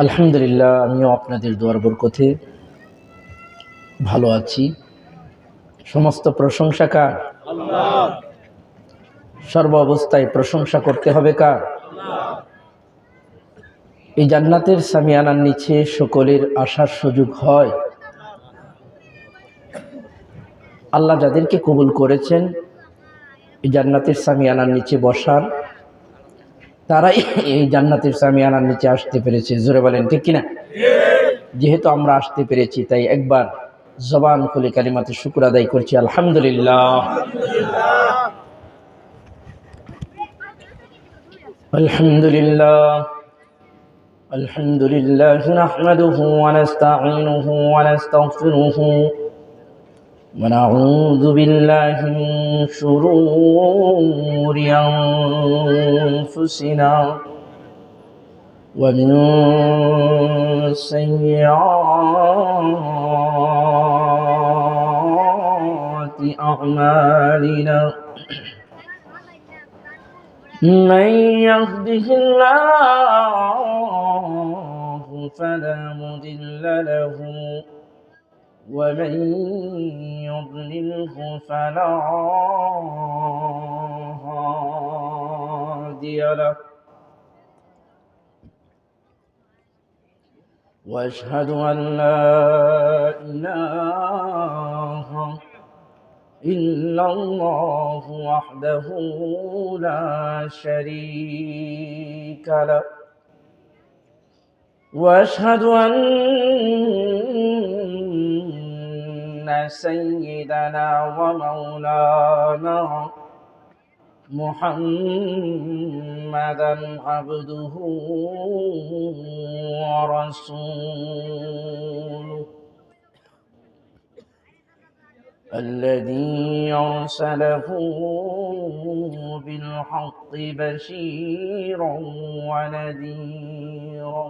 আলহামদুলিল্লাহ, আমিও আপনাদের দোয়ার বরকতে ভালো আছি। সমস্ত প্রশংসা কার? আল্লাহ। সর্ব অবস্থায় প্রশংসা করতে হবে কার? আল্লাহ। এই জান্নাতের সামিয়ানার নিচে সকলের আসার সুযোগ হয়। আল্লাহ যাদেরকে কবুল করেছেন এই জান্নাতের সামিয়ানার নিচে বসার, তারাই এই জান্নাতের সামিয়ানার নিচে আসতে পেরেছে। জোরে বলেন ঠিক কিনা? যেহেতু আমরা আসতে পেরেছি তাই একবার জবান খুলে কালিমাতে শুকর আদায় করছি, আলহামদুলিল্লাহ। আলহামদুলিল্লাহ আলহামদুলিল্লাহ নাহমাদুহু ওয়া নাস্তাঈনুহু ওয়া নাস্তাগফিরুহু ওয়া নাউযু বিল্লাহি মিন শুরুরি আনফুসিনা ومن سيئات أعمالنا من يهده الله فلا مضل له ومن يضلله فلا هادي له وأشهد أن لا إله إلا الله وحده لا شريك له وأشهد أن سيدنا ومولانا محمدًا عبده ورسوله الذي أرسله بالحق بشيرا ونذيرا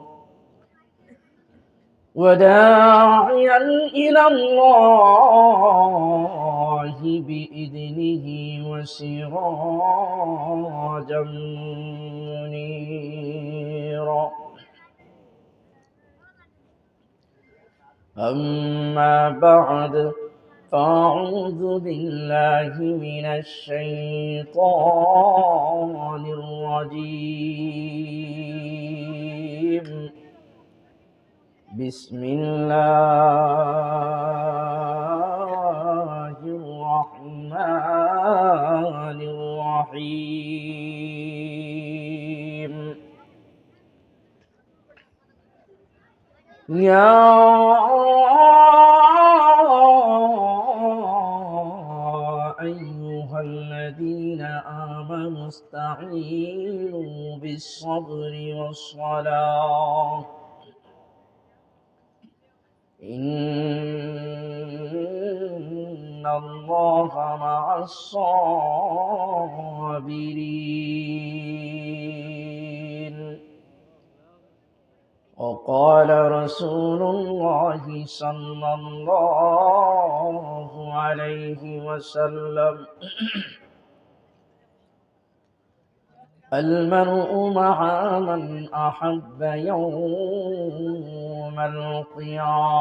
وداعيا إلى الله بإذنه وسراجا منيرا أما بعد فأعوذ بالله من الشيطان الرجيم بسم الله الرحمن الرحيم يا أيها الذين آمنوا استعينوا بالصبر والصلاة إن الله مع الصابرين وقال رسول الله صلى الله عليه وسلم المرء مع من أحب يوم القيامة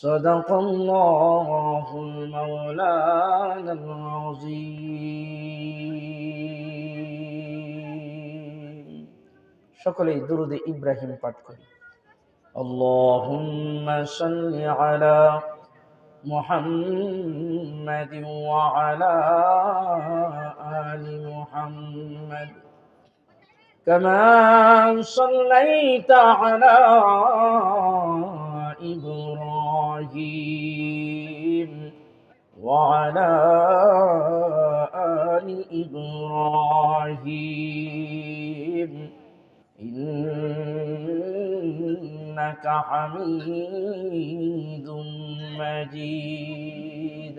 صدق الله المولانا العظيم সকলেই দুরূদ ইব্রাহিম পাঠ করি। আল্লাহুম্মা সাল্লি আলা محمد وعلى آل محمد كما صليت على إبراهيم وعلى آل إبراهيم إنك حميد مجيد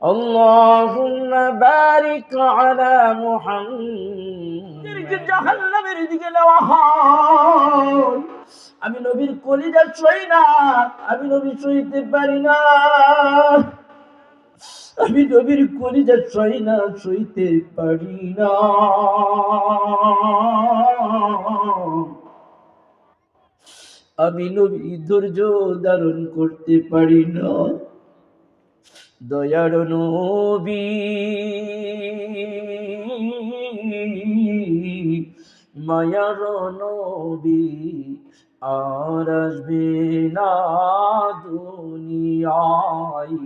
اللهم بارك على محمد জাহান্নামের দিকে নেওয়া হয়। আমি নবীর কলিজা ছুঁই না, আমি নবী ছুঁইতে পারি না। আমি নবীর কলিজা ছুঁই না, ছুঁইতে পারি না। আমি নবী ধৈর্য ধারণ করতে পারি না। দয়ার নবী মায়ার নবী আর আসবে না দুনিয়ায়,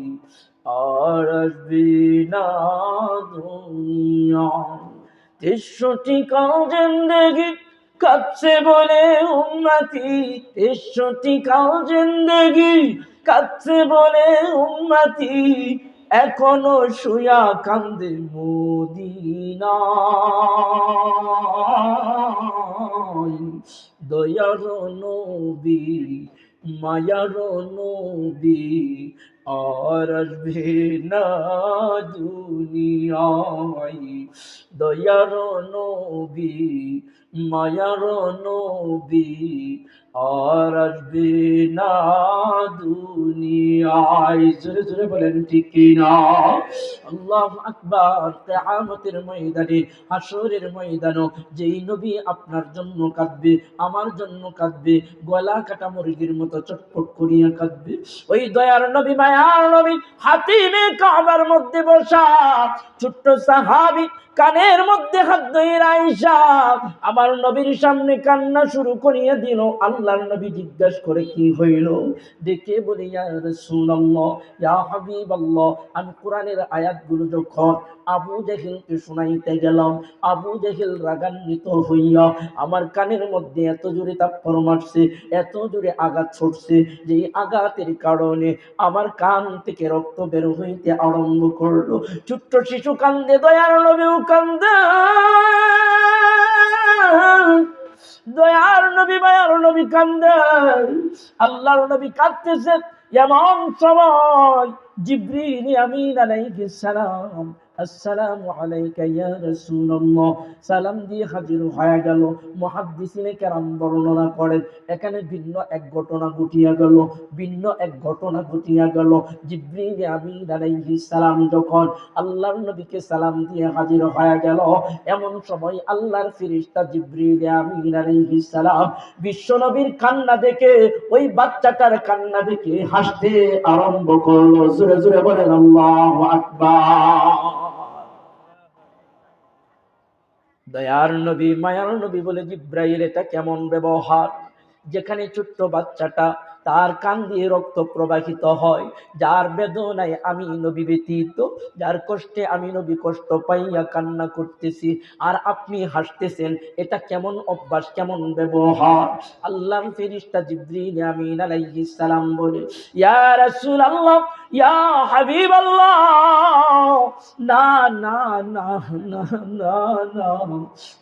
আর আসবে না দুনিয়ায়। 63টি কাল জিন্দেগি কাঁদছে বলে উম্মতি, 63টি কাল জিন্দেগি কাঁদছে বলে উম্মতি, এখনো শুয়া কান্দে মদিনায়। দয়ার নবী মায়ার নবী আর আসবে না দুনিয়ায়। দয়ার নবী মায়ার নবী আর আসবে না দুনিয়ায়। জোরে জোরে বলেন ঠিক কিনা? আল্লাহু আকবার। কিয়ামতের ময়দানে, হাসরের ময়দানে যেই নবী আপনার জন্য কাঁদবে, আমার জন্য কাঁদবে, গলা কাটা মুরগির মতো চটপট করিয়া কাঁদবে, ওই দয়ার নবী মায়ার নবী হাতিমে কাবার মধ্যে বসা ছোট্ট সাহাবী কানের মধ্যে হাত ধরে আয়েশা আমার নবীর সামনে কান্না শুরু করিয়া দিল। আল্লাহর নবী জিজ্ঞাসা করে কি হইল? দেখে বলে ইয়া রাসূলুল্লাহ, ইয়া হাবিবাল্লাহ, আমি কোরআনের আয়াতগুলো যখন আবু জেহেলকে শুনাইতে গেলাম, আবু জেহেল রাগান্বিত হইয়া আমার কানের মধ্যে এত জোরে থাপ্পড় মারছে, এত জোরে আঘাত ছুটছে, যে আঘাতের কারণে আমার কান থেকে রক্ত বের হইতে আরম্ভ করলো। ছোট্ট শিশু কান্দে, দয়ার নবীও কান্দে, দয়ার নবী মায়ার নবী কান্দে, আল্লাহর নবী কাঁদতেছে। এমন সময় জিবরিল আমিন আলাইহিস সালাম আসসালামু আলাইকা ইয়া রাসূলুল্লাহ সালাম দিয়ে হাজির হয়ে গেল। মুহাদ্দিসিনে কেরাম বর্ণনা করেন এখানে ভিন্ন এক ঘটনা ঘটিয়া গেল, ভিন্ন এক ঘটনা ঘটিয়া গেল। জিবরিল আমিন আলাইহিস সালাম যখন আল্লাহর নবীকে সালাম দিয়ে হাজির হয়ে গেল, এমন সময় আল্লাহর ফেরেশতা জিবরিল আমিন আলাইহিস সালাম বিশ্ব নবীর কান্না দেখে, ওই বাচ্চাটার কান্না দেখে হাসতে আরম্ভ করলো। জোরে জোরে বলেন আল্লাহু আকবার। দয়ার নবী মায়ার নবী বলে, জিব্রাইল এটা কেমন ব্যবহার, যেখানে ছোট্ট বাচ্চাটা তার কান দিয়ে রক্ত প্রবাহিত হয়, যার বেদনায় আমি নবী ব্যতীত, যার কষ্টে আমি নবী কষ্ট পাইয়া কান্না করতেছি, আর আপনি হাসতেছেন, এটা কেমন অভ্যাস, কেমন ব্যবহার? আল্লাহর ফেরেশতা জিবরিল আমিন আলাইহিস সালাম বলে, ইয়া রাসূলুল্লাহ, ইয়া হাবিবাল্লাহ, না না না না না না,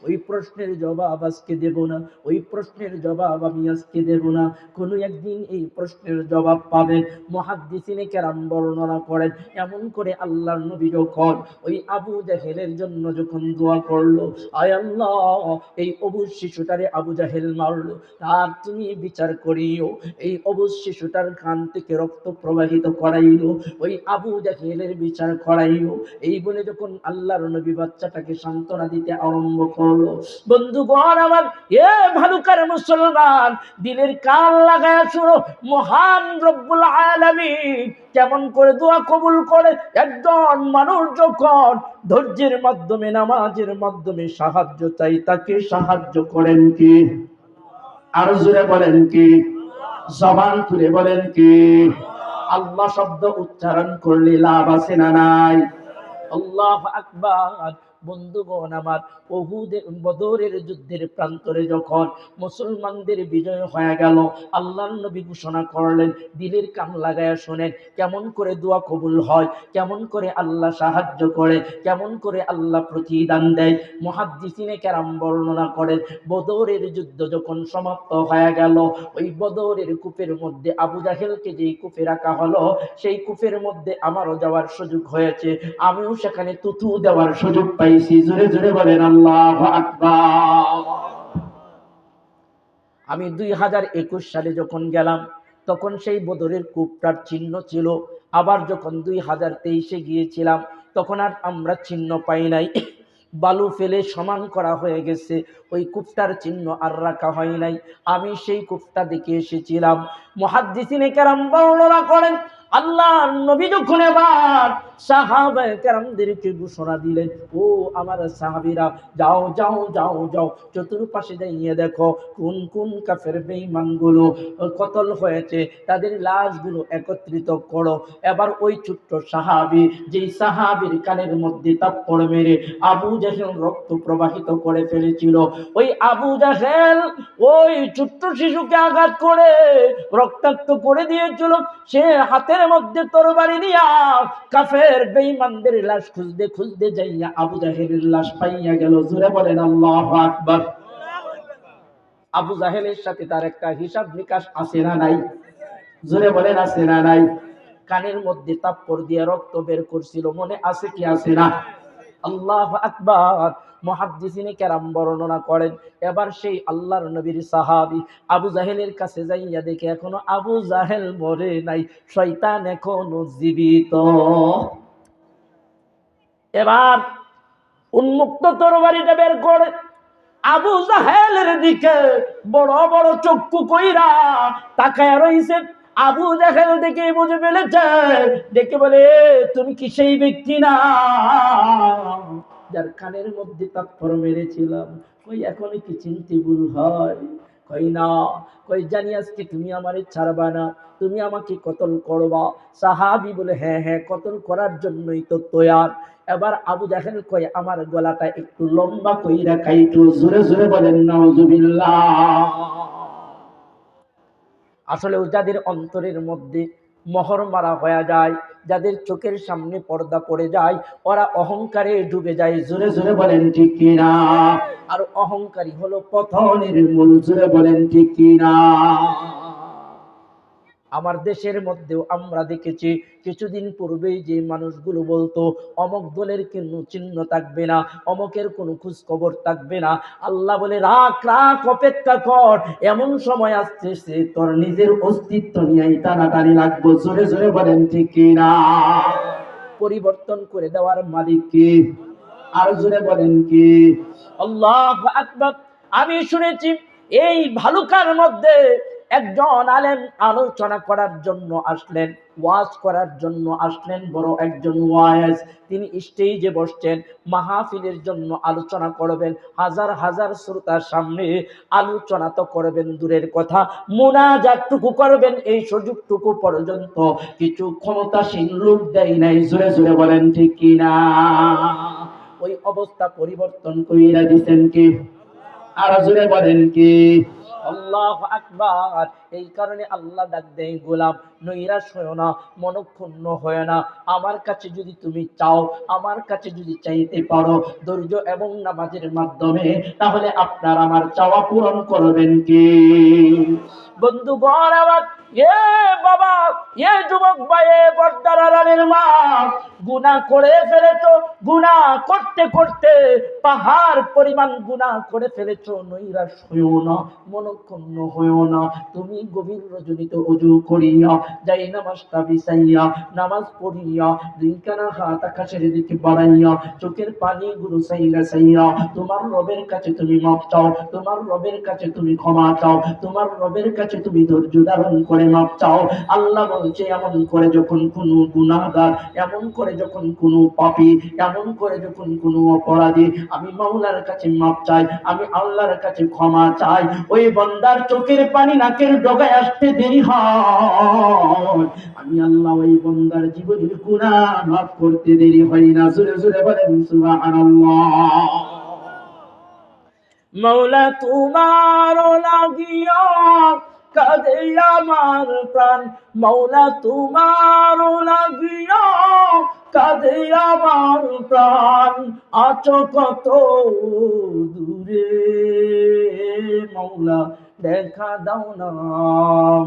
ওই প্রশ্নের জবাব আজকে দেব না, ওই প্রশ্নের জবাব আমি আজকে দেব না, কোনো একদিন এই প্রশ্নের জবাব পাবেন। মুহাদ্দিসিনে কেরাম বর্ণনা করেন এমন করে আল্লাহর নবী যখন ওই আবু জাহেলের জন্য যখন দোয়া করলো, আয় আল্লাহ, এই অবুজ শিশুটারে আবু জাহেল মারলো, তার তুমি বিচার করিও, এই অবুজ শিশুটার কান থেকে রক্ত প্রবাহিত করাইলো, ওই আবু জাহেলের বিচার করাইও, এই বলে যখন আল্লাহর নবী বাচ্চাটাকে সান্ত্বনা দিতে আরম্ভ করলো। বন্ধুগণ আমার, এ ভালুকার মুসলমান, দিলের কান লাগায় শুনো, মহান রব্বুল আলামিন কেমন করে দোয়া কবুল করে। একজন মানুষ যখন ধৈর্যের মাধ্যমে, নামাজের মাধ্যমে সাহায্য চাই, তাকে সাহায্য করেন কি? আরো জোরে বলেন কি? জবান খুলে বলেন কি? আল্লাহ শব্দ উচ্চারণ করলে লাভ আছে না নাই? আল্লাহু আকবার। বন্ধুগণ আমার, উহুদের বদরের যুদ্ধের প্রান্তরে যখন মুসলমানদের বিজয় হয়ে গেল, আল্লাহর নবী ঘোষণা করলেন, দিলের কান লাগায়া শোনেন কেমন করে দোয়া কবুল হয়, কেমন করে আল্লাহ সাহায্য করে, কেমন করে আল্লাহ প্রতিদান দেয়। মুহাদ্দিসিনে কেরাম বর্ণনা করেন, বদরের যুদ্ধ যখন সমাপ্ত হয়ে গেল, ওই বদরের কূপের মধ্যে আবু জাহেলকে যেই কূপে রাখা হলো, সেই কূপের মধ্যে আমারও যাওয়ার সুযোগ হয়েছে, আমিও সেখানে তুতু দেওয়ার সুযোগ পাইছি। জোরে জোরে বলেন আল্লাহু আকবার। আমি 2021 সালে যখন গেলাম, তখন সেই বদরের কূপটার চিহ্ন ছিল। আবার যখন 2023-এ গিয়েছিলাম, তখন আর আমরা চিহ্ন পাই নাই। বালু ফেলে সমান করা হয়ে গেছে, ওই কূপটার চিহ্ন আর রাখা হয় নাই। আমি সেই কূপটা দেখে এসেছিলাম। মুহাদ্দিসিনে কেরাম বর্ণনা করেন, আল্লাহর নবী যখন এবার সাহাবায়ে কেরামদেরকে ঘোষণা দিলেন, ও আমার সাহাবীরা, যাও যাও যাও যাও, চতুর্পাশে যাইয়ে দেখো কোন কোন কাফের বেঈমানগুলো কতল হয়েছে, তাদের লাশগুলো একত্রিত করো। এবার ওই ছোট্ট সাহাবী, যেই সাহাবীর কানের মধ্যে থাপ্পড় মেরে আবু জাহেল রক্ত প্রবাহিত করে ফেলেছিল, ওই আবু জাহেল ওই ছোট্ট শিশুকে আঘাত করে রক্তাক্ত করে দিয়েছিল, সে হাতের মধ্যে তরবারি নিয়া কাফের বেঈমানদের লাশ খুঁজতে খুঁজতে যাইয়া আবু জাহেলের লাশ পাইয়া গেল। জোরে বলেন আল্লাহু আকবার। আবু জাহেলের সাথে তার একটা হিসাব নিকাশ আছে না নাই? জোরে বলেন আছে না নাই? কানের মধ্যে থাপ্পড় দিয়ে রক্ত বের করছিল, মনে আছে কি আছে না? আল্লাহু আকবার। মুহাদ্দিসিনে কেরাম বর্ণনা করেন, এবার সেই আল্লাহর নবীর সাহাবী আবু জাহেলের কাছে যাইয়া দেখে এখনো আবু জাহেল মরে নাই, শয়তান এখনো জীবিত। এবার উন্মুক্ত তরবারিটা বের করে আবু জাহেলের দিকে বড় বড় চক্ষু কইরা তাকায় রইছে। আবু জাহেল দেখে বুঝে ফেলেছে, দেখে বলে, তুমি কি সেই ব্যক্তি না যার কানের মধ্যে থাপ্পড় মেরেছিলাম? কই এখন কি চিনতে ভুল হয়? কই না। কই জানি আজকে তুমি আমারে ছাড়বা না, তুমি আমাকে কতল করবা। সাহাবী বলে, হ্যাঁ হ্যাঁ, কতল করার জন্যই তো তৈয়ার। এবার আবু জাহেল কয়, আমার গলাটা একটু লম্বা কইরা কাইটো। জোরে জোরে বলেন নাউজুবিল্লাহ। আসলে যাদের অন্তরের মধ্যে মোহর মারা হয়ে যায়, যাদের চোখের সামনে পর্দা পড়ে যায়, ওরা অহংকারে ডুবে যায়। জোরে জোরে বলেন ঠিক কিনা? আর অহংকারী হলো পতনের মূল। জোরে বলেন ঠিক কিনা? আমার দেশের মধ্যেও আমরা দেখেছি কিছুদিন পূর্বেই যে মানুষগুলো বলতো অমক দলের কোনো চিহ্ন থাকবে না, অমকের কোনো খোঁজ খবর থাকবে না, আল্লাহ বলে, রাখ রাখ, অপেক্ষা কর, এমন সময় আসতেছে তোর নিজের অস্তিত্ব নিয়ে টানাটানি লাগবো। জোরে জোরে বলেন ঠিক কিনা? পরিবর্তন করে দেওয়ার মালিক কে? আর জোরে বলেন কি? আল্লাহু আকবার। আমি শুনেছি এই ভালুকার মধ্যে একজন আলেম আলোচনা করার জন্য আসলেন, ওয়াজ করার জন্য আসলেন, বড় একজন ওয়াইজ। তিনি স্টেজে বসছেন, মাহফিলের জন্য আলোচনা করবেন, হাজার হাজার শ্রোতার সামনে আলোচনা তো করবেন দূরের কথা, মুনাজাতটুকু করবেন, এই সুযোগটুকু পর্যন্ত কিছু ক্ষমতাসীন লোক দেয় নাই। জোরে জোরে বলেন ঠিক কিনা? ওই অবস্থা পরিবর্তন কইরা দিবেন কে? আর জোরে বলেন কি? আল্লাহু আকবার। এই কারণে আল্লাহ ডাক দেয়, গোলাম নৈরাশ হয় না, মনক্ষুণ্ণ হয় না। আমার কাছে যদি তুমি চাও, আমার কাছে যদি চাইতে পারো ধৈর্য এবং নামাজের মাধ্যমে, তাহলে আপনার আমার চাওয়া পূরণ করবেন কি? বন্ধুগণ আমার, এ বাবা, এ যুবক ভাই, এ পর্দার আড়ালের মা, গুনাহ করে ফেলেছো, গুনাহ করতে করতে পাহাড় পরিমাণ গুনাহ করে ফেলেছো, নৈরাশ হইও না, মনক্ষুণ্ণ হইও না। তুমি গভীর রজনীতে ওযু করিয়া যাই নামাজটা বিছাইয়া নামাজ পড়িয়া দুইখানা হাত আকাশের দিকে বাড়াইয়া চোখের পানিগুলো সাইলা সাইয়া তোমার রবের কাছে তুমি মাপ চাও, তোমার রবের কাছে তুমি ক্ষমা চাও, তোমার রবের কাছে তুমি ধৈর্য ধারণ করে মাপ চাও। আল্লাহ বলছে, এমন করে যখন কোনো গুনাহগার, এমন করে যখন কোনো পাপী, এমন করে যখন কোনো অপরাধী আমি মাওলার কাছে মাপ চাই, আমি আল্লাহর কাছে ক্ষমা চাই, ওই বান্দার চোখের পানি নাকের ডগায় আসতে দেরি হয়, আমি আল্লাহ ওই বান্দার জীবনের গুনাহ মাফ করতে দেরি হয় না। জোরে জোরে বলেন সুবহানাল্লাহ। মৌলা তোমার লাগিয়া কাঁদে আমার প্রাণ, মৌলা তোমার লাগিয়া কাঁদে আমার প্রাণ, আছো কত দূরে, মৌলা দেখা দাও না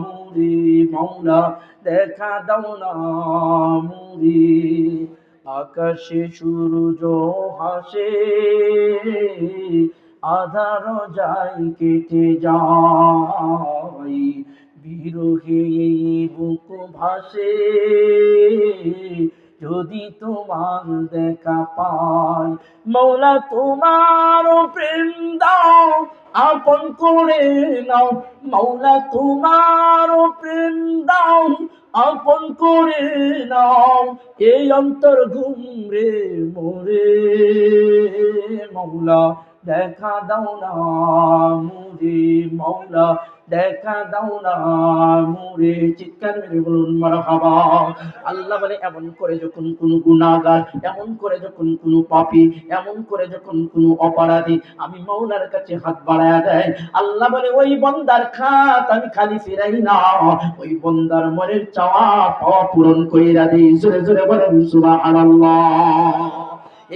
মুরি, মৌলা দেখা দাও না মুরি। আকাশে সূর্য হাসে, আধার যায় কেটে যায়, বিরহে বুক ভাসে, যদি তোমার দেখা পাই। মৌলা তোমার প্রেম দাও আপন করে নাও, মৌলা তোমার প্রেম দাও আপন করে নাও, এই অন্তর ঘুমরে মোরে, মৌলা দেখা দাও না মুরে, মৌলা দেখা দাও না মুরে। চিৎকার মেরে বলুন মারহাবা। আল্লাহ বলে এমন করে যখন কোন গুনাহগার, এমন করে যখন কোন পাপী, এমন করে যখন কোন অপরাধী আমি মাওলার কাছে হাত বাড়ায়া দেয়, আল্লাহ বলে ওই বান্দার খাত আমি খালি ফিরাই না, ওই বান্দার মনের চাওয়া পাওয়া পূরণ কইরা দেই। জোরে জোরে বলেন সুবহানাল্লাহ।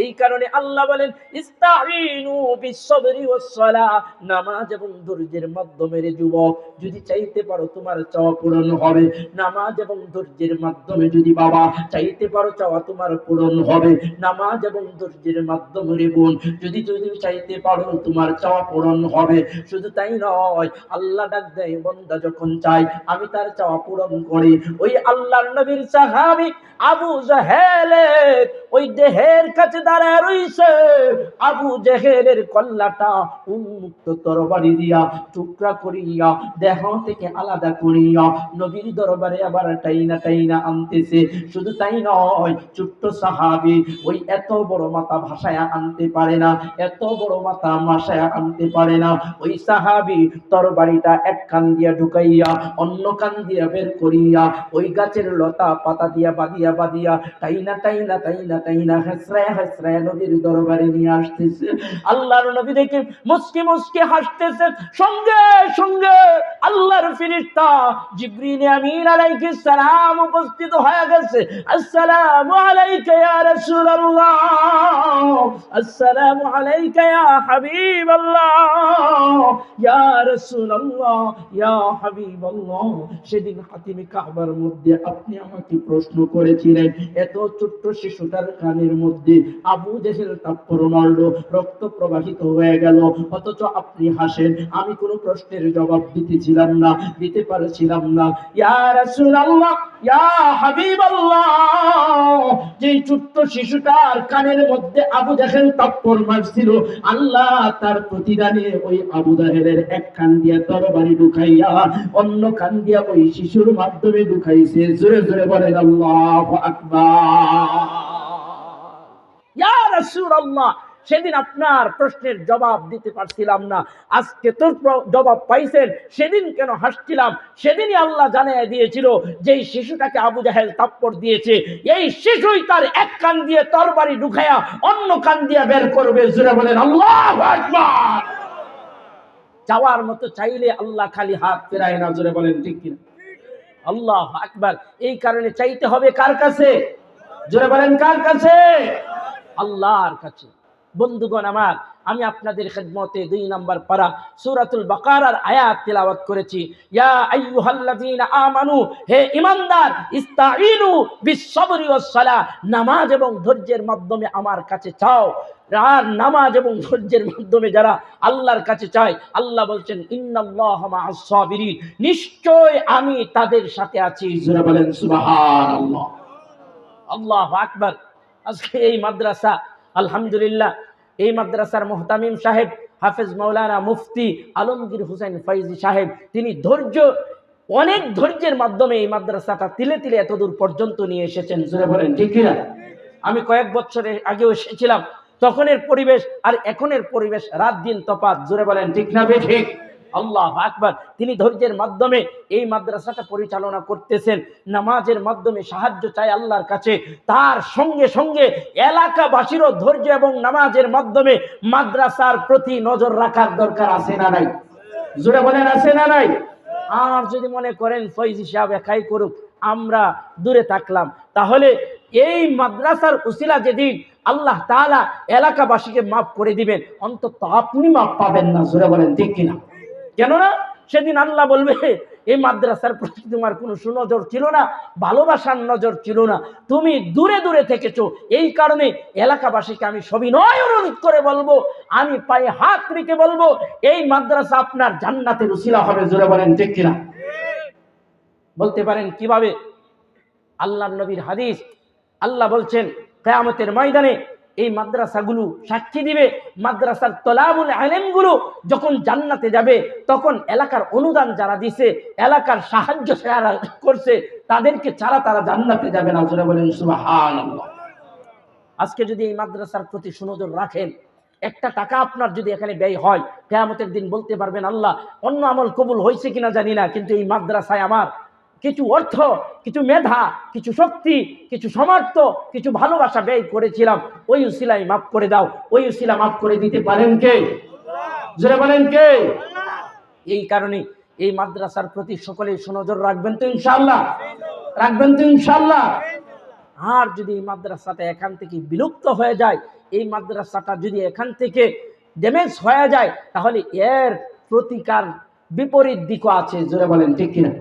এই কারণে আল্লাহ বলেন ইস্তাঈনু বিসসবরি ওয়াসসালাহ, নামাজ এবং ধৈর্যের মাধ্যমে রে যুবক যদি চাইতে পারো তোমার চাওয়া পূরণ হবে। নামাজ এবং ধৈর্যের মাধ্যমে যদি বাবা চাইতে পারো চাওয়া তোমার পূরণ হবে। নামাজ এবং ধৈর্যের মাধ্যমে রে বোন যদি যদি চাইতে পারো তোমার চাওয়া পূরণ হবে। শুধু তাই নয়, আল্লাহ ডাক দেয় বান্দা যখন চায় আমি তার চাওয়া পূরণ করি। ওই আল্লাহর নবীর সাহাবী আবু জাহেলের ওই দেহের কাছে দাঁড়ায় রইছে, আবু জাহেলের কল্লাটা উন্মুক্ত তরবারি দিয়া টুকরা করিয়া দেহ থেকে আলাদা করিয়া নবীর দরবারে আবার টাইনা টাইনা আনতেছে। শুধু তাই নয়, ছোট্ট সাহাবী ওই এত বড় মাথা ভাষায় আনতে পারে না, এত বড় মাথা ভাষায় আনতে পারে না। ওই সাহাবী তরবারিটা এক কান দিয়া ঢুকাইয়া অন্য কান দিয়া বের করিয়া ওই গাছের লতা পাতা দিয়া বাঁধিয়া বাঁধিয়া টাইনা টাইনা টাইনা টাইনা হেসরায় হেসরায় নবীর দরবারে নিয়ে আসতেছে। আল্লাহর নবী দেখে মুস্কি মুস্কি হাসতেছে। সঙ্গে সঙ্গে আল্লাহর ফেরেশতা জিবরিল আমিন আলাইহিস সালাম উপস্থিত হয়ে গেছে। আসসালামু আলাইকা ইয়া রাসূলুল্লাহ, আসসালামু আলাইকা ইয়া হাবিবাল্লাহ, ইয়া রাসূলুল্লাহ, ইয়া হাবিবাল্লাহ। সেদিন হাতিমে কাবার মধ্যে আপনি আমাকে প্রশ্ন করেছিলেন এত ছোট্ট শিশুটার কানের মধ্যে আবু জেহেল থাপ্পড় মারলো, রক্ত প্রবাহিত হয়ে গেল, অথচ আপনি হাসেন। আমি কোনো প্রশ্নের জবাব দিতেছিলাম না, দিতে পারছিলাম না। ইয়া রাসূলুল্লাহ, ইয়া হাবিবাল্লাহ, যে ছোট্ট শিশুটার কানের মধ্যে আবু জেহেল থাপ্পড় মারছিল, আল্লাহ তার প্রতিদানে ওই আবু জেহেলের এক কান দিয়ে তরবারি ঢুকাইয়া অন্য কান দিয়া ওই শিশুর মাধ্যমে ঢুকাইছে। জোরে জোরে বলেন আল্লাহু আকবার। ইয়া রাসূলুল্লাহ, সেদিন আপনার প্রশ্নের জবাব দিতে পারছিলাম না, আজকে তো জবাব পাইছেন। সেদিন কেন হাসছিলাম? সেদিনই আল্লাহ জানিয়ে দিয়েছিল যেই শিশুটাকে আবু জাহেল থাপ্পড় দিয়েছে এই শিশুই তার এক কান দিয়ে তরবারি ঢুকায়া অন্য কান দিয়ে বের করবে। জোরে বলেন আল্লাহু আকবার। চাওয়ার মতো চাইলে আল্লাহ খালি হাত ফেরায় না। জোরে বলেন ঠিক কিনা? আল্লাহু আকবার। এই কারণে চাইতে হবে কার কাছে? জোরে বলেন কার কাছে? আল্লাহর কাছে। বন্ধুগণ আমার, আমি আপনাদের খেদমতে 2 নম্বর পারা সূরাতুল বাকারার আয়াত তেলাওয়াত করেছি। ইয়া আইয়ুহাল্লাযীনা আমানু, হে ঈমানদার, ইস্তাঈনু বিস-সাবরি ওয়াস-সালাহ, নামাজ এবং ধৈর্যের মাধ্যমে আমার কাছে চাও। আর নামাজ এবং ধৈর্যের মাধ্যমে যারা আল্লাহর কাছে চায়, আল্লাহ বলছেন ইন্নাল্লাহা মা'আস-সাবিরিন, নিশ্চয় আমি তাদের সাথে আছি। জোরে বলেন সুবহানাল্লাহ। আল্লাহু আকবার। আজকে এই মাদ্রাসা আলহামদুলিল্লাহ, এই মাদ্রাসার মুহতামিম সাহেব হাফেজ মাওলানা মুফতি আলমগীর হোসেন ফাইজি সাহেব, তিনি অনেক ধৈর্যের মাধ্যমে এই মাদ্রাসাটা তিলে তিলে এতদূর পর্যন্ত নিয়ে এসেছেন। জোরে বলেন ঠিক কিনা? আমি কয়েক বছরের আগেও এসেছিলাম, তখনের পরিবেশ আর এখনের পরিবেশ রাত দিন তফাৎ। জোরে বলেন ঠিক না ঠিক? আল্লাহু আকবার। তিনি ধৈর্যের মাধ্যমে এই মাদ্রাসাটা পরিচালনা করতেছেন, নামাজের মাধ্যমে সাহায্য চায় আল্লাহর কাছে। তার সঙ্গে সঙ্গে এলাকাবাসীরও ধৈর্য এবং নামাজের মাধ্যমে মাদ্রাসার প্রতি নজর রাখার দরকার আছে না নাই? জোরে বলেন আছে না নাই? আর যদি মনে করেন ফয়জি সাহেব একাই করুক, আমরা দূরে থাকলাম, তাহলে এই মাদ্রাসার উসিলা যেদিন আল্লাহ তাআলা এলাকাবাসীকে মাফ করে দিবেন, অন্তত আপনি মাফ পাবেন না। জোরে বলেন ঠিক কিনা? কেননা সেদিন আল্লাহ বলবে এই মাদ্রাসার প্রতি তোমার কোনো সুনজর ছিল না, ভালোবাসার নজর ছিল না, তুমি দূরে দূরে থেকেছো। এই কারণে এলাকাবাসীকে আমি সবিনয় অনুরোধ করে বলবো, আমি পায়ে হাত রেখে বলবো, এই মাদ্রাসা আপনার জান্নাতের উসিলা হবে। জোরে বলেন ঠিক কিনা? বলতে পারেন কিভাবে? আল্লাহর নবীর হাদিস, আল্লাহ বলছেন কিয়ামতের ময়দানে এই মাদ্রাসাগুলো সাক্ষী দিবে, মাদ্রাসার তলাবুল ইলমগুলো যখন জান্নাতে যাবে তখন এলাকার অনুদান যারা দিছে, এলাকার সাহায্য যারা করছে, তাদেরকে ছাড়া তারা জান্নাতে যাবে না। জোরে বলেন সুবহানাল্লাহ। আজকে যদি এই মাদ্রাসার প্রতি সুনজর রাখেন, একটা টাকা আপনার যদি এখানে ব্যয় হয়, কিয়ামতের দিন বলতে পারবেন আল্লাহ অন্য আমল কবুল হয়েছে কিনা জানি না, কিন্তু এই মাদ্রাসায় আমার কিছু অর্থ, কিছু মেধা, কিছু শক্তি, কিছু সামর্থ্য, কিছু ভালোবাসা ব্যয় করেছিলাম, ওই উসিলায় মাফ করে দাও। ওই উসিলা মাফ করে দিতে পারেন কে? জোরে বলেন কে? এই কারণে এই মাদ্রাসার প্রতি সকলেই সুনজর রাখবেন তো ইনশাআল্লাহ? রাখবেন তো ইনশাআল্লাহ? আর যদি এই মাদ্রাসাটা এখান থেকে বিলুপ্ত হয়ে যায়, এই মাদ্রাসাটা যদি এখান থেকে ড্যামেজ হয়ে যায়, তাহলে এর প্রতিকার বিপরীত দিকও আছে। জোরে বলেন ঠিক কিনা?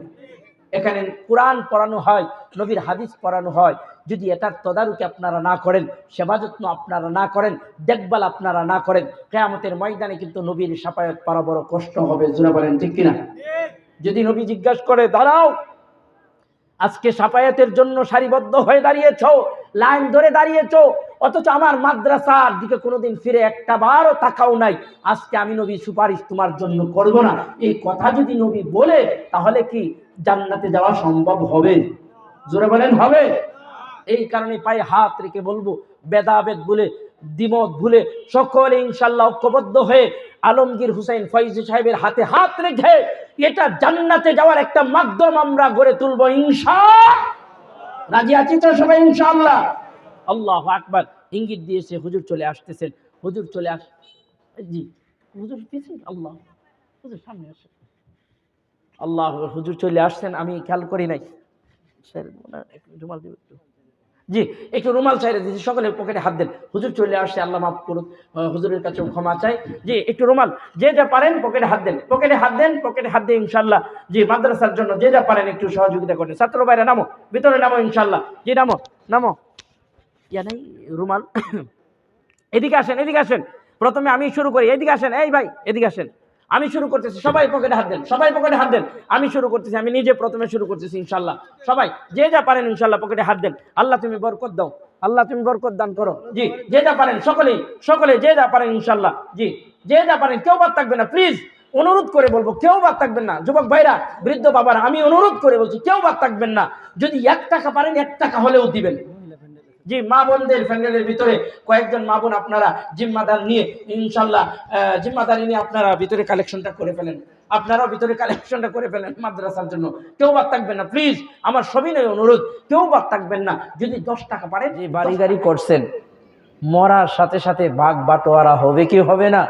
এখানে কোরআন পড়ানো হয়, নবীর হাদিস পড়ানো হয়, যদি এটার তদারকি আপনারা না করেন, সেবা যত্ন আপনারা না করেন, দেখভাল আপনারা না করেন, কিয়ামতের ময়দানে কিন্তু নবীর শাফায়াত পাওয়া বড় কষ্ট হবে। জোরে বলেন ঠিক কিনা? যদি নবী জিজ্ঞাসা করে, দাঁড়াও, আজকে শাফায়াতের জন্য সারিবদ্ধ হয়ে দাঁড়িয়েছো, লাইন ধরে দাঁড়িয়েছো, অথচ আমার মাদ্রাসার দিকে কোনোদিন ফিরে একটা বারও তাকাও নাই, আজকে আমি নবী সুপারিশ তোমার জন্য করব না, এই কথা যদি নবী বলে, তাহলে কি জান্নাতে যাওয়া সম্ভব হবে? জোরে বলেন হবে? এই কারণে পায়ে হাত রেখে বলবো, ভেদাভেদ ভুলে, দ্বিমত ভুলে সকলে ইনশাআল্লাহ ঐক্যবদ্ধ হয়ে আলমগীর হুসাইন ফয়জী সাহেবের হাতে হাত রেখে এটা জান্নাতে যাওয়ার একটা মাধ্যম আমরা গড়ে তুলবো ইনশাআল্লাহ। রাজি আছি তো সবাই ইনশাআল্লাহ? আল্লাহু আকবার। ইঙ্গিত দিয়েছে হুজুর চলে আসতেছেন। হুজুর চলে আস, জি হুজুর পিছনে, আল্লাহ হুজুর সামনে আসেন। আল্লাহ, হুজুর চলে আসছেন, আমি খেয়াল করি নাই। রুমাল দিব একটু, জি একটু রুমাল চাইলে দিচ্ছি, সকলে পকেটে হাত দেন। হুজুর চলে আসছে, আল্লাহ মাফ করুন, হুজুরের কাছে ক্ষমা চাই। জি একটু রুমাল, যে যা পারেন পকেটে হাত দেন, পকেটে হাত দেন, পকেটে হাত দিয়ে ইনশাআল্লাহ। জি মাদ্রাসার জন্য যে যা পারেন একটু সহযোগিতা করেন। ছাত্র ভাইরা নামো, ভিতরে নামো ইনশাআল্লাহ। জি নামো, নামো। ইয়া নাই রুমাল, এদিকে আসেন, এদিকে আসেন। প্রথমে আমি শুরু করি, এদিকে আসেন, এই ভাই এদিকে আসেন। আমি শুরু করতেছি, সবাই পকেটে হাত দেন, সবাই পকেটে হাত দেন। আমি শুরু করতেছি, আমি নিজে প্রথমে শুরু করতেছি ইনশাআল্লাহ। সবাই যে যা পারেন ইনশাআল্লাহ পকেটে হাত দেন। আল্লাহ তুমি বরকত দাও, আল্লাহ তুমি বরকত দান করো। জি যে যা পারেন, সকলেই সকলে যে যা পারেন ইনশাআল্লাহ। জি যে যা পারেন, কেউ বাদ থাকবে না, প্লিজ অনুরোধ করে বলবো, কেউ বাদ থাকবেন না। যুবক ভাইরা, বৃদ্ধ বাবারা, আমি অনুরোধ করে বলছি, কেউ বাদ থাকবেন না। যদি 1 টাকা পারেন 1 টাকা হলেও দিবেন। জি মা বোনদের প্যান্ডেলের ভিতরে কয়েকজন মা বোন আপনারা জিম্মাদার নিয়ে ইনশাআল্লাহ, জিম্মাদারি নিয়ে আপনারা ভিতরে কালেকশনটা করে ফেলেন, আপনারাও ভিতরে কালেকশনটা করে ফেলেন মাদ্রাসার জন্য। কেউ বাদ থাকবেন না প্লিজ, আমার সবিনয় অনুরোধ, কেউ বাদ থাকবেন না। যদি 10 টাকা পারেন, যে বাড়ি গাড়ি করছেন, মরার সাথে সাথে ভাগ বাটোয়ারা হবে কি হবে না?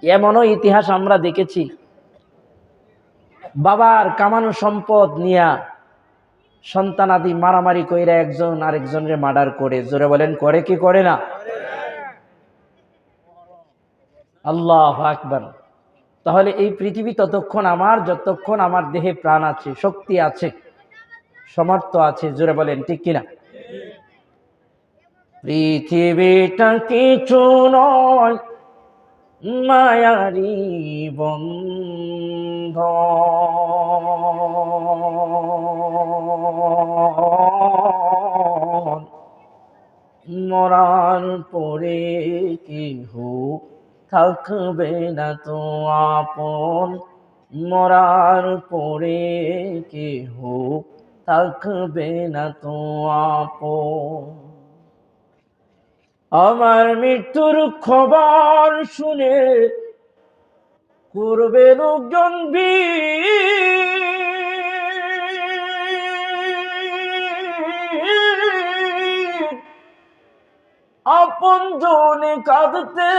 এমনও ইতিহাস আমরা দেখেছি, বাবার কামানো সম্পদ নিয়া সন্তানাদি মারামারি কইরা একজন আরেকজনের মার্ডার করে। জোরে বলেন করে কি করে না? আল্লাহু আকবার। তাহলে এই পৃথিবী ততক্ষণ আমার, যতক্ষণ আমার দেহে প্রাণ আছে, শক্তি আছে, সামর্থ্য আছে। জোরে বলেন ঠিক কিনা? পৃথিবীটা কিছু নয়, মায়ারি বন্ধ, মরার পরে কেহ থাকবে না তো আপন, মরার পরে কেহ থাকবে না তো আপন। আমার মৃত্যুর খবর শুনে করবে লোকজন আপন জনে কাঁদতে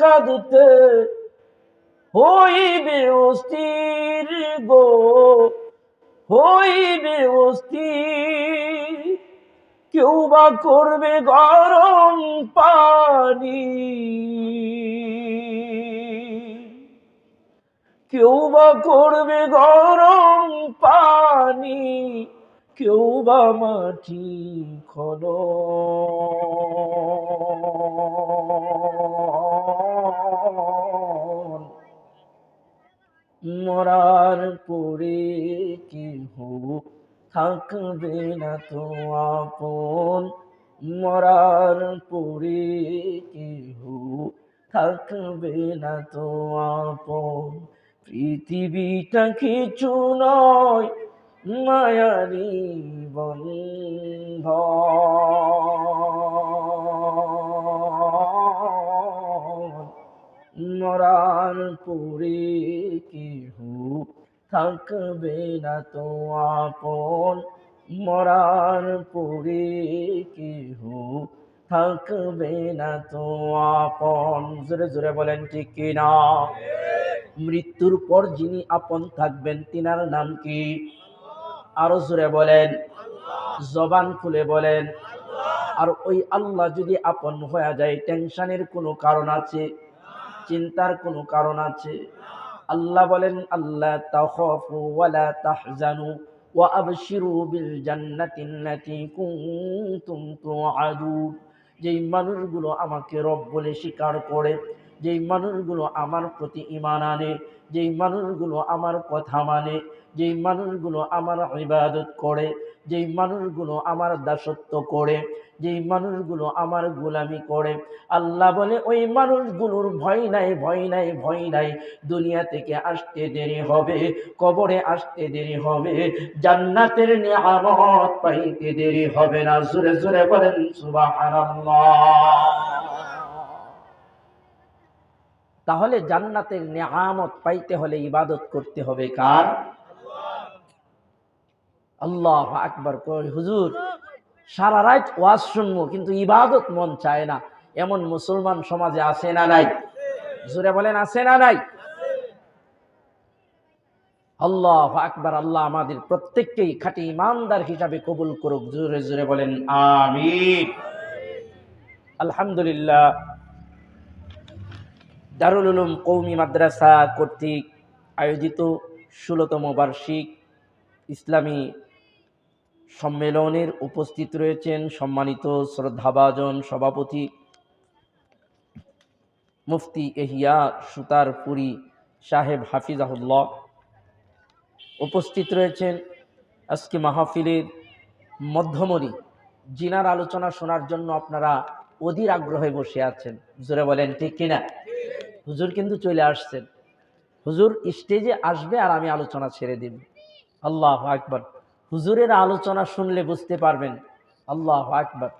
কাঁদতে হইবে অস্থির গো, হইবে অস্থির। কেউ বা করবে গরম পানি, কেউ বা করবে গরম পানি, কেউ বা মাটি খনন, মরার পরে কেহ থাকবে না তো আপন, মরার পরে কেহ থাকবে না তো আপন। পৃথিবীটা কিছু নয়, মায়ারি বন্ধন, মরার পরে কেহ থাকবে না তো আপন, মরার পরে কেহ থাকবে না তো আপন। জোরে জোরে বলেন ঠিক কিনা? মৃত্যুর পর যিনি আপন থাকবেন তিনার নাম কি? আরো জোরে বলেন, জবান খুলে বলেন। আর ওই আল্লাহ যদি আপন হয়ে যায়, টেনশনের কোনো কারণ আছে? চিন্তার কোনো কারণ আছে? আল্লাহ বলেন, আল্লাহ তাখাফু ওয়ালা তাহজানু ওয়া আবশিরু বিল জান্নাতিল্লাতী কুনতুম তুআদুন। যেই মানুষগুলো আমাকে রব বলে স্বীকার করে, যেই মানুষগুলো আমার প্রতি ঈমান আনে, যেই মানুষগুলো আমার কথা মানে, যেই মানুষগুলো আমার ইবাদত করে, যেই মানুষগুলো আমার দাসত্ব করে, যেই মানুষগুলো আমার গোলামি করে, আল্লাহ বলে ওই মানুষগুলোর ভয় নাই, ভয় নাই, ভয় নাই। দুনিয়া থেকে আসতে দেরি হবে, কবরে আসতে দেরি হবে, জান্নাতের নিয়ামত পাইতে দেরি হবে না। জোরে জোরে বলেন সুবহানাল্লাহ। তাহলে জান্নাতের নিয়ামত পাইতে হলে ইবাদত করতে হবে কার? আল্লাহু আকবার। কই হুজুর সারা রাত ওয়াজ শুনবো কিন্তু ইবাদত মন চায় না, এমন মুসলমান সমাজে আছে না নাই? জোরে বলেন আছে না নাই? আল্লাহু আকবার। আল্লাহ আমাদের প্রত্যেককেই খাঁটি ইমানদার হিসাবে কবুল করুক। জোরে জোরে বলেন আমিন। আলহামদুলিল্লাহ, দারুল উলুম কওমি মাদ্রাসা কর্তৃক আয়োজিত 16তম বার্ষিক ইসলামী সম্মেলনের উপস্থিত রয়েছেন সম্মানিত শ্রদ্ধাভাজন সভাপতি মুফতি এহিয়া সুতারপুরি সাহেব হাফিজাহুল্লাহ। উপস্থিত রয়েছেন আজকে মাহফিলের মধ্যমণি, জিনার আলোচনা শোনার জন্য আপনারা অধীর আগ্রহে বসে আছেন। হুজুরে বলেন ঠিক কিনা? হুজুর কিন্তু চলে আসছেন। হুজুর স্টেজে আসবে আর আমি আলোচনা ছেড়ে দিব। আল্লাহু আকবার। হুজুরের আলোচনা শুনলে বুঝতে পারবেন। আল্লাহু আকবার।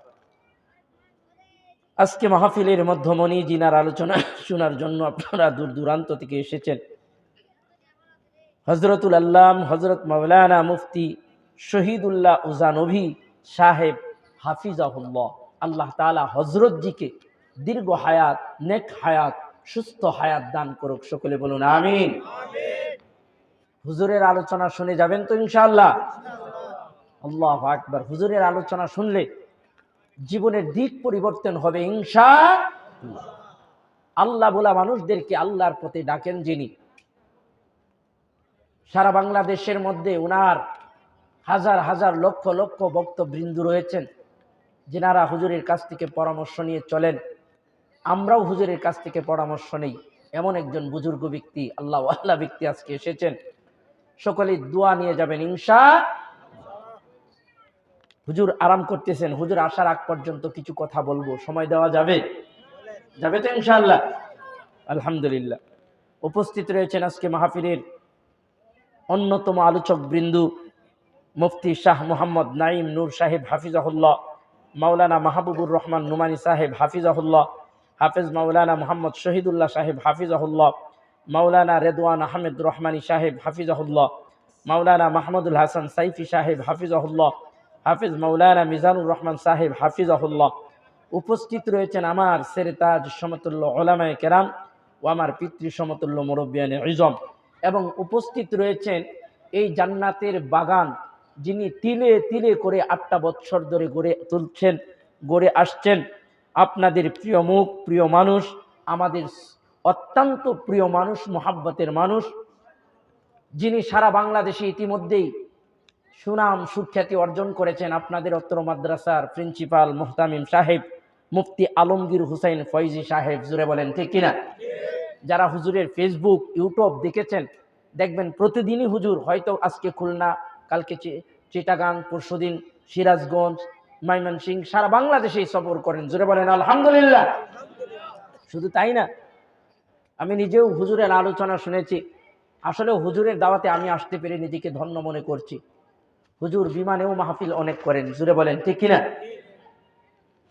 আজকে মাহফিলের মধ্যমণি, জিনার আলোচনা শোনার জন্য আপনারা দূর দূরান্ত থেকে এসেছেন। হযরতুল আল্লাম হযরত মাওলানা মুফতি শহীদুল্লাহ উজানবী সাহেব হাফিজাহুল্লাহ। আল্লাহ তাআলা হযরতজিকে দীর্ঘ হায়াত, নেক হায়াত, সুস্থ হায়াত দান করুক। সকলে বলুন আমিন। হুজুরের আলোচনা শুনে যাবেন তো ইনশাআল্লাহ? আল্লাহু আকবার। হুজুরের আলোচনা শুনলে জীবনের দিক পরিবর্তন হবে ইনশাআল্লাহ। আল্লাহ বলা মানুষদেরকে আল্লাহর পথে ডাকেন যিনি, সারা বাংলাদেশের মধ্যে উনার হাজার হাজার লক্ষ লক্ষ ভক্তবৃন্দ রয়েছেন যিনারা হুজুরের কাছ থেকে পরামর্শ নিয়ে চলেন। আমরাও হুজুরের কাছ থেকে পরামর্শ নেই। এমন একজন বুজুর্গ ব্যক্তি, আল্লাহওয়ালা ব্যক্তি আজকে এসেছেন। সকলেই দোয়া নিয়ে যাবেন ইনশাআল্লাহ। হুজুর আরাম করতেছেন, হুজুর আসার আগ পর্যন্ত কিছু কথা বলবো, সময় দেওয়া যাবে? যাবে তো ইনশাআল্লাহ? আলহামদুলিল্লাহ। উপস্থিত রয়েছেন আজকে মাহফিলের অন্যতম আলোচক বৃন্দ মুফতি শাহ মোহাম্মদ নাঈম নূর সাহেব হাফিজাহুল্লাহ, মাওলানা মাহবুবুর রহমান নুমানী সাহেব হাফিজাহুল্লাহ, হাফেজ মাওলানা মোহাম্মদ শহীদুল্লাহ সাহেব হাফিজাহুল্লাহ, মাওলানা রেদওয়ান আহমেদ রহমানী সাহেব হাফিজাহুল্লাহ, মাওলানা মাহমুদুল হাসান সাইফি সাহেব হাফিজাহুল্লাহ, হাফিজ মাওলানা মিজানুর রহমান সাহেব হাফিজাহুল্লাহ। উপস্থিত রয়েছেন আমার সেরেতাজ সমতুল্য ওলামায়ে কেরাম ও আমার পিতৃ সমতুল্য মুরব্বিয়ানে ইজম, এবং উপস্থিত রয়েছেন এই জান্নাতের বাগান যিনি তিলে তিলে করে 8টা বছর ধরে গড়ে আসছেন। আপনাদের প্রিয় মুখ, প্রিয় মানুষ, আমাদের অত্যন্ত প্রিয় মানুষ, মোহাব্বতের মানুষ, যিনি সারা বাংলাদেশে ইতিমধ্যেই সুনাম সুখ্যাতি অর্জন করেছেন। আপনাদের অত্র মাদ্রাসার প্রিন্সিপাল মুহতামিম সাহেব মুফতি আলমগীর হুসাইন ফয়জি সাহেব। জুড়ে বলেন ঠিক কিনা? যারা হুজুরের ফেসবুক, ইউটিউব দেখেছেন, দেখবেন প্রতিদিনই হুজুর হয়তো আজকে খুলনা, কালকে চিটাগাং, পরশুদিন সিরাজগঞ্জ, ময়মনসিংহ, সারা বাংলাদেশে সফর করেন। জোরে বলেন আলহামদুলিল্লাহ। শুধু তাই না, আমি নিজেও হুজুরের আলোচনা শুনেছি। আসলে হুজুরের দাওয়াতে আমি আসতে পেরে নিজেকে ধন্য মনে করছি। হুজুর বিমানেও মাহফিল অনেক করেন। জোরে বলেন ঠিক কিনা?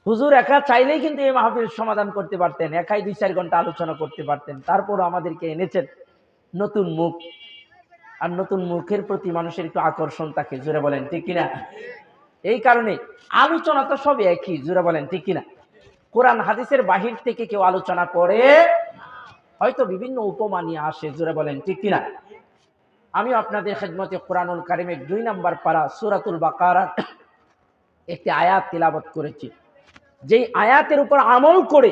হুজুর একা চাইলেই কিন্তু এই মাহফিল সমাধান করতে পারতেন, একাই 2-4 ঘন্টা আলোচনা করতে পারতেন। তারপরও আমাদেরকে এনেছেন নতুন মুখ, আর নতুন মুখের প্রতি মানুষের একটু আকর্ষণ থাকে। জোরে বলেন ঠিক কিনা? এই কারণে আলোচনা তো সবই একই। জোরে বলেন ঠিক কিনা? কোরআন হাদিসের বাহির থেকে কেউ আলোচনা করে, হয়তো বিভিন্ন উপমা নিয়ে আসে। জোরে বলেন ঠিক কিনা? আমি আপনাদের খেদমতে কোরআনুল কারীমের 2 নম্বর পারা সূরাতুল বাকারার একটি আয়াত তিলাওয়াত করেছি। যেই আয়াতের উপর আমল করে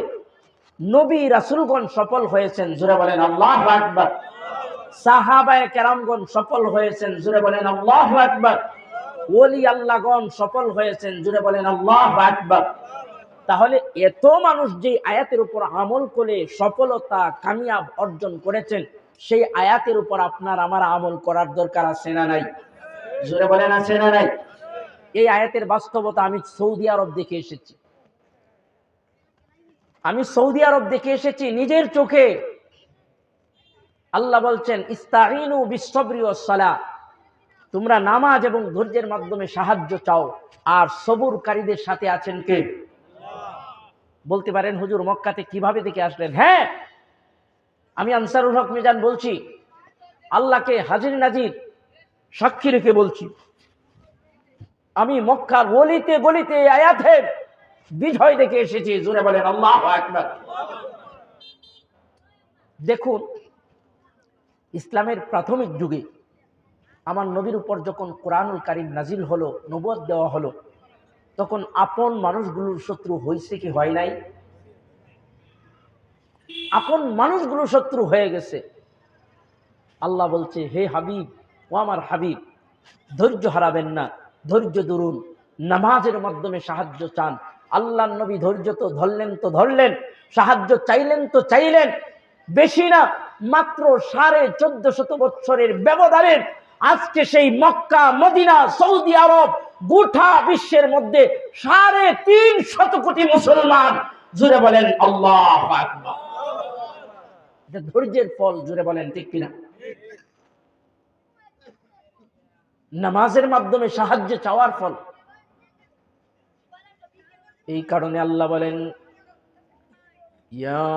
নবী রাসূলগণ সফল হয়েছেন। জোরে বলেন আল্লাহু আকবার। সাহাবায়ে কেরামগণ সফল হয়েছেন। জোরে বলেন আল্লাহু আকবার। ওলি আল্লাহগণ সফল হয়েছেন। জোরে বলেন আল্লাহু আকবার। তাহলে এত মানুষ যে আয়াতের উপর আমল করে সফলতা কামিয়াব অর্জন করেছেন, সেই আয়াতের উপর আপনার আমার আমল করার দরকার আছে না নাই? জোরে বলেন আছে না নাই? এই আয়াতের বাস্তবতা আমি সৌদি আরব দেখে এসেছি। নিজের চোখে। আল্লাহ বলছেন ইস্তাঈনু বিসসবরি ওয়াস সালাহ, তোমরা নামাজ এবং ধৈর্যের মাধ্যমে সাহায্য চাও। আর সবুরকারীদের সাথে আছেন কে? বলতে পারেন হুজুর মক্কাতে কিভাবে দেখে আসলেন? হ্যাঁ, আমি আনসারুল হক মিজান বলছি, আল্লাহকে হাজির নাজির সাক্ষী রেখে বলছি, আমি মক্কার গলিতে গলিতে আয়াতের বিজয় দেখে এসেছি। জোরে বলেন আল্লাহু আকবার। দেখুন, ইসলামের প্রাথমিক যুগে আমার নবীর উপর যখন কোরআনুল কারীম নাজিল হলো, নবুয়ত দেওয়া হলো, তখন আপন মানুষগুলোর শত্রু হয়েছে কি হয় নাই? আপন মানুষগুলো শত্রু হয়ে গেছে। আল্লাহ বলছে, হে হাবিব, ও আমার হাবিব, ধৈর্য হারাবেন না, ধৈর্য ধরুন, নামাজের মাধ্যমে সাহায্য চান। আল্লাহ নবী ধৈর্য তো ধরলেন, সাহায্য চাইলেন তো চাইলেন। বেশি না, মাত্র 1450 বছরের ব্যবধানে আজকে সেই মক্কা, মদিনা, সৌদি আরব, গোটা বিশ্বের মধ্যে 350 কোটি মুসলমান। জোরে বলেন আল্লাহু আকবার। এটা ধৈর্যের ফল। জোরে বলেন ঠিক কিনা? নামাজের মাধ্যমে সাহায্য চাওয়ার ফল। এই কারণে আল্লাহ বলেন, ইয়া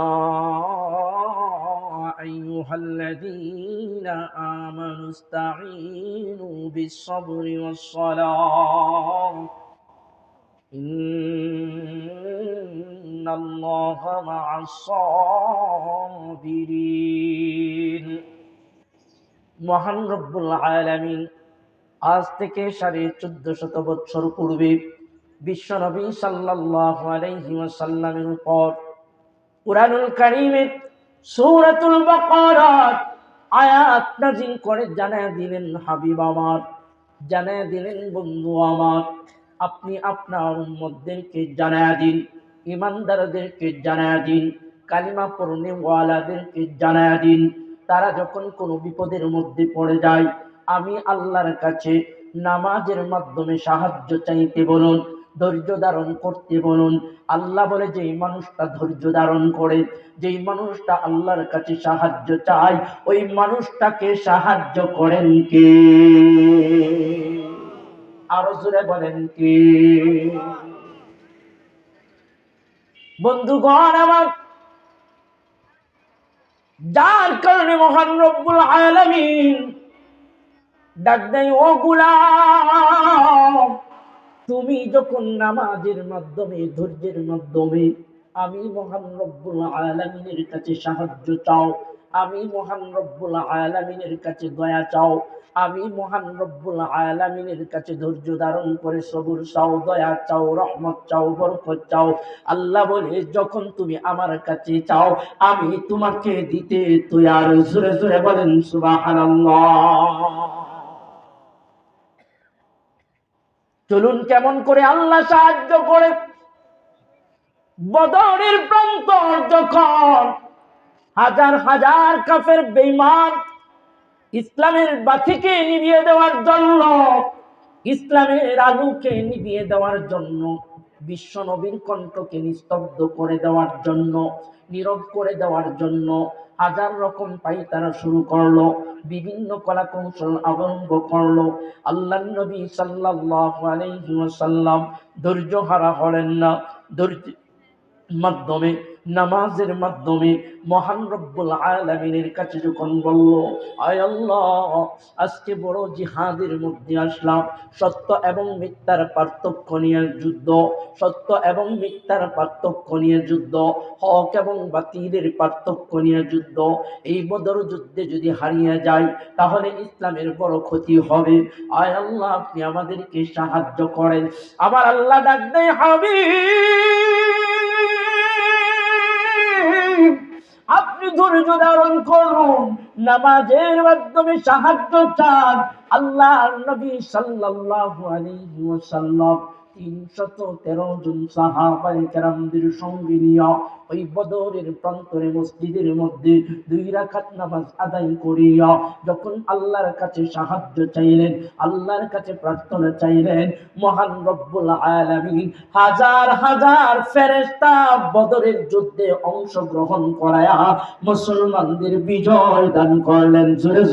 আইয়ুহাল্লাযীনা আমানুস্তাঈনু বিস-সাবরি ওয়াস-সালাহ ইন্নাল্লাহা মা'আস-সাবিরিন। মহান রব্বুল আলামিন আজ থেকে 1450 বছর পূর্বে বিশ্বনবী সাল্লাল্লাহু আলাইহি ওয়াসাল্লামের উপর কুরআনুল কারীমের সূরাতুল বাকারার আয়াত নাযিল করে জানায়া দিলেন, হাবিব আমার, জানায়া দিলেন বন্ধু আমার, আপনি আপনার উম্মতদেরকে জানায়া দিন, ঈমানদারদেরকে জানায়া দিন, কালিমা পড়নে ওয়ালাদেরকে জানায়া দিন, তারা যখন কোনো বিপদের মধ্যে পড়ে যায়, আমি আল্লাহর কাছে নামাজের মাধ্যমে সাহায্য চাইতে বলুন, ধৈর্য ধারণ করতে বলুন। আল্লাহ বলে, যেই মানুষটা ধৈর্য ধারণ করে, যেই মানুষটা আল্লাহর কাছে সাহায্য চায়, ওই মানুষটাকে সাহায্য করেন কে? আরো জোরে বলেন কে? বন্ধুগণ আমার, যার কারণে মহান রব্বুল আলামিন ডাক দেয়, ও গোলাম, তুমি যখন নামাজের মাধ্যমে, ধৈর্যের মাধ্যমে আমি মহান রব্বুল আলামিনের কাছে সাহায্য চাও, আমি মহান রব্বুল আলামিনের কাছে দয়া চাও, আমি মহান রব্বুল আলামিনের কাছে ধৈর্য ধারণ করে সবুর চাও, দয়া চাও, রহমত চাও, বরকত চাও, আল্লাহ বলে, যখন তুমি আমার কাছে চাও, আমি তোমাকে দিতে তৈয়ার। জোরে জোরে বলেন সুবহানাল্লাহ। চলুন কেমন করে আল্লাহ সাহায্য করে। বদরের প্রান্তর যখন হাজার হাজার কাফের বেঈমান ইসলামের বাতিকে নিভিয়ে দেওয়ার জন্য ইসলামের আলোকে নিভিয়ে দেওয়ার জন্য, বিশ্ব নবীর কণ্ঠকে নিস্তব্ধ করে দেওয়ার জন্য, নীরব করে দেওয়ার জন্য হাজার রকম পায়তারা শুরু করলো, বিভিন্ন কলা কৌশল অবলম্ব করলো। আল্লাহর নবী সাল্লাল্লাহু আলাইহি ওয়াসাল্লাম ধৈর্য হারা হলেন না। ধৈর্য মাধ্যমে, নামাজের মাধ্যমে মহান রব্বুল আলামিনের কাছে যখন বলল, আয় আল্লাহ, আজকে বড় জিহাদের মধ্যে আসলাম, সত্য এবং মিথ্যার পার্থক্য নিয়ে যুদ্ধ, সত্য এবং মিথ্যার পার্থক্য নিয়ে যুদ্ধ, হক এবং বাতিলের পার্থক্য নিয়ে যুদ্ধ। এই বদর যুদ্ধে যদি হারিয়ে যায় তাহলে ইসলামের বড় ক্ষতি হবে। আয় আল্লাহ, আপনি আমাদেরকে সাহায্য করেন। আমার আল্লাহ ডাক দেয়, আপনি ধৈর্য ধারণ করুন, নামাজের মাধ্যমে সাহায্য চান। আল্লাহর নবী সাল্লাল্লাহু আলাইহি ওয়াসাল্লাম 313 জন সাহাবায়ে কেরামদের সঙ্গে নিয়ে ওই বদরের প্রান্তরে মসজিদের মধ্যে 2 রাকাত নামাজ আদায় করিয়া যখন আল্লাহর কাছে সাহায্য চাইলেন, আল্লাহর কাছে প্রার্থনা চাইলেন, মহান রব্বুল আলামিন হাজার হাজার ফেরেশতা বদরের যুদ্ধে অংশগ্রহণ করায়া মুসলমানদের বিজয় দান করলেন। জোরে